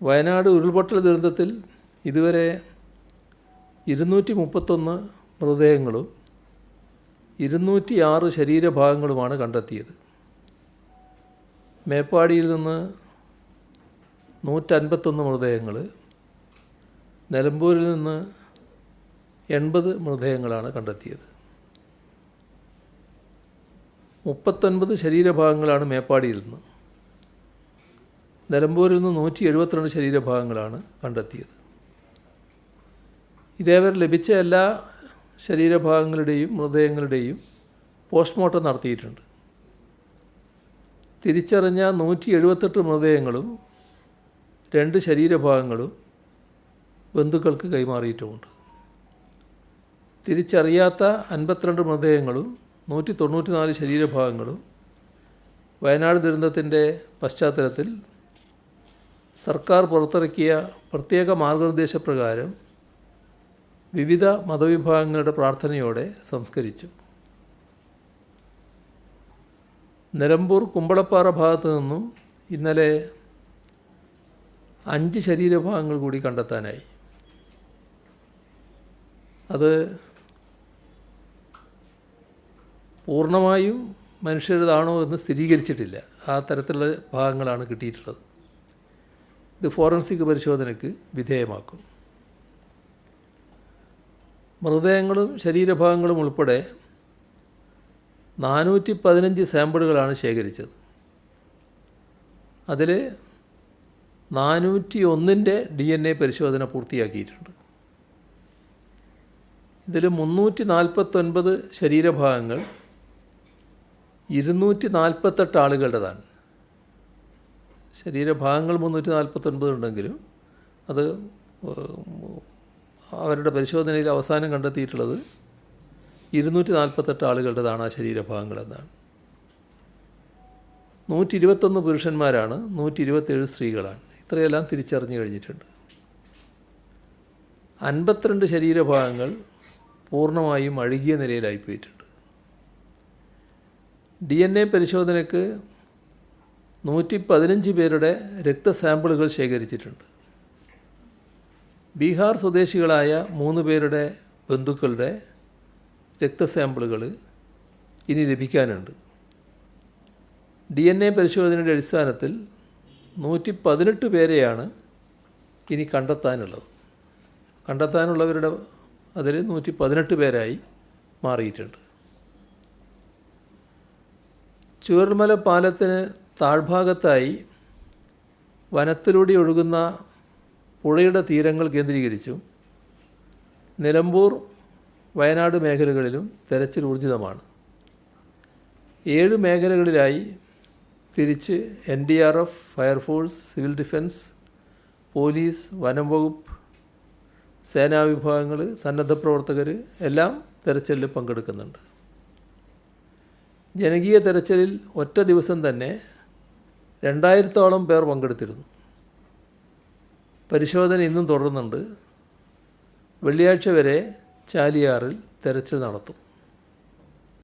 വയനാട് ഉരുൾപൊട്ടൽ ദുരന്തത്തിൽ ഇതുവരെ 231 മൃതദേഹങ്ങളും 206 ശരീരഭാഗങ്ങളുമാണ് കണ്ടെത്തിയത്. മേപ്പാടിയിൽ നിന്ന് 151 മൃതദേഹങ്ങൾ, നിലമ്പൂരിൽ നിന്ന് 80 മൃതദേഹങ്ങളാണ് കണ്ടെത്തിയത്. 39 ശരീരഭാഗങ്ങളാണ് മേപ്പാടിയിൽ നിന്ന്. നിലമ്പൂരിൽ നിന്ന് 172 ശരീരഭാഗങ്ങളാണ് കണ്ടെത്തിയത്. ഇതേവരെ ലഭിച്ച എല്ലാ ശരീരഭാഗങ്ങളുടെയും മൃതദേഹങ്ങളുടെയും പോസ്റ്റ്മോർട്ടം നടത്തിയിട്ടുണ്ട്. തിരിച്ചറിഞ്ഞ 178 മൃതദേഹങ്ങളും 2 ശരീരഭാഗങ്ങളും ബന്ധുക്കൾക്ക് കൈമാറിയിട്ടുമുണ്ട്. തിരിച്ചറിയാത്ത 52 മൃതദേഹങ്ങളും 194 ശരീരഭാഗങ്ങളും വയനാട് ദുരന്തത്തിൻ്റെ പശ്ചാത്തലത്തിൽ സർക്കാർ പുറത്തിറക്കിയ പ്രത്യേക മാർഗനിർദ്ദേശപ്രകാരം വിവിധ മതവിഭാഗങ്ങളുടെ പ്രാർത്ഥനയോടെ സംസ്കരിച്ചു. നിലമ്പൂർ കുമ്പളപ്പാറ ഭാഗത്തു നിന്നും ഇന്നലെ 5 ശരീരഭാഗങ്ങൾ കൂടി കണ്ടെത്താനായി. അത് പൂർണ്ണമായും മനുഷ്യരുടേതാണോ എന്ന് സ്ഥിരീകരിച്ചിട്ടില്ല. ആ തരത്തിലുള്ള ഭാഗങ്ങളാണ് കിട്ടിയിട്ടുള്ളത്. ഇത് ഫോറൻസിക് പരിശോധനയ്ക്ക് വിധേയമാക്കും. മൃതദേഹങ്ങളും ശരീരഭാഗങ്ങളും ഉൾപ്പെടെ 415 സാമ്പിളുകളാണ് ശേഖരിച്ചത്. അതിൽ 401ൻ്റെ DNA പരിശോധന പൂർത്തിയാക്കിയിട്ടുണ്ട്. ഇതിൽ 349 ശരീരഭാഗങ്ങൾ 248 ആളുകളുടേതാണ്. ശരീരഭാഗങ്ങൾ 349 ഉണ്ടെങ്കിലും അത് അവരുടെ പരിശോധനയിൽ അവസാനം കണ്ടെത്തിയിട്ടുള്ളത് 248 ആളുകളുടേതാണ് ആ ശരീരഭാഗങ്ങളെന്നാണ്. 121 പുരുഷന്മാരാണ്, 127 സ്ത്രീകളാണ്. ഇത്രയെല്ലാം തിരിച്ചറിഞ്ഞു കഴിഞ്ഞിട്ടുണ്ട്. 52 ശരീരഭാഗങ്ങൾ പൂർണ്ണമായും അഴുകിയ നിലയിലായിപ്പോയിട്ടുണ്ട്. DNA പരിശോധനയ്ക്ക് 115 പേരുടെ രക്തസാമ്പിളുകൾ ശേഖരിച്ചിട്ടുണ്ട്. ബീഹാർ സ്വദേശികളായ 3 പേരുടെ ബന്ധുക്കളുടെ രക്തസാമ്പിളുകൾ ഇനി ലഭിക്കാനുണ്ട്. DNA പരിശോധനയുടെ അടിസ്ഥാനത്തിൽ 118 പേരെയാണ് ഇനി കണ്ടെത്താനുള്ളവരുടെ അതിൽ 118 പേരായി മാറിയിട്ടുണ്ട്. ചൂരൽമല പാലത്തിന് താഴ്ഭാഗത്തായി വനത്തിലൂടെ ഒഴുകുന്ന പുഴയുടെ തീരങ്ങൾ കേന്ദ്രീകരിച്ചും നിലമ്പൂർ, വയനാട് മേഖലകളിലും തെരച്ചിൽ ഊർജിതമാണ്. 7 മേഖലകളിലായി തിരിച്ച് NDRF, fire force, civil defence, police, വനം വകുപ്പ്, സേനാ വിഭാഗങ്ങൾ, സന്നദ്ധ പ്രവർത്തകർ എല്ലാം തെരച്ചിലിൽ പങ്കെടുക്കുന്നുണ്ട്. ജനകീയ തെരച്ചിലിൽ ഒറ്റ ദിവസം തന്നെ 2000-ഓളം പേർ പങ്കെടുത്തിരുന്നു. പരിശോധന ഇന്നും തുടരുന്നുണ്ട്. വെള്ളിയാഴ്ച വരെ ചാലിയാറിൽ തെരച്ചിൽ നടത്തും.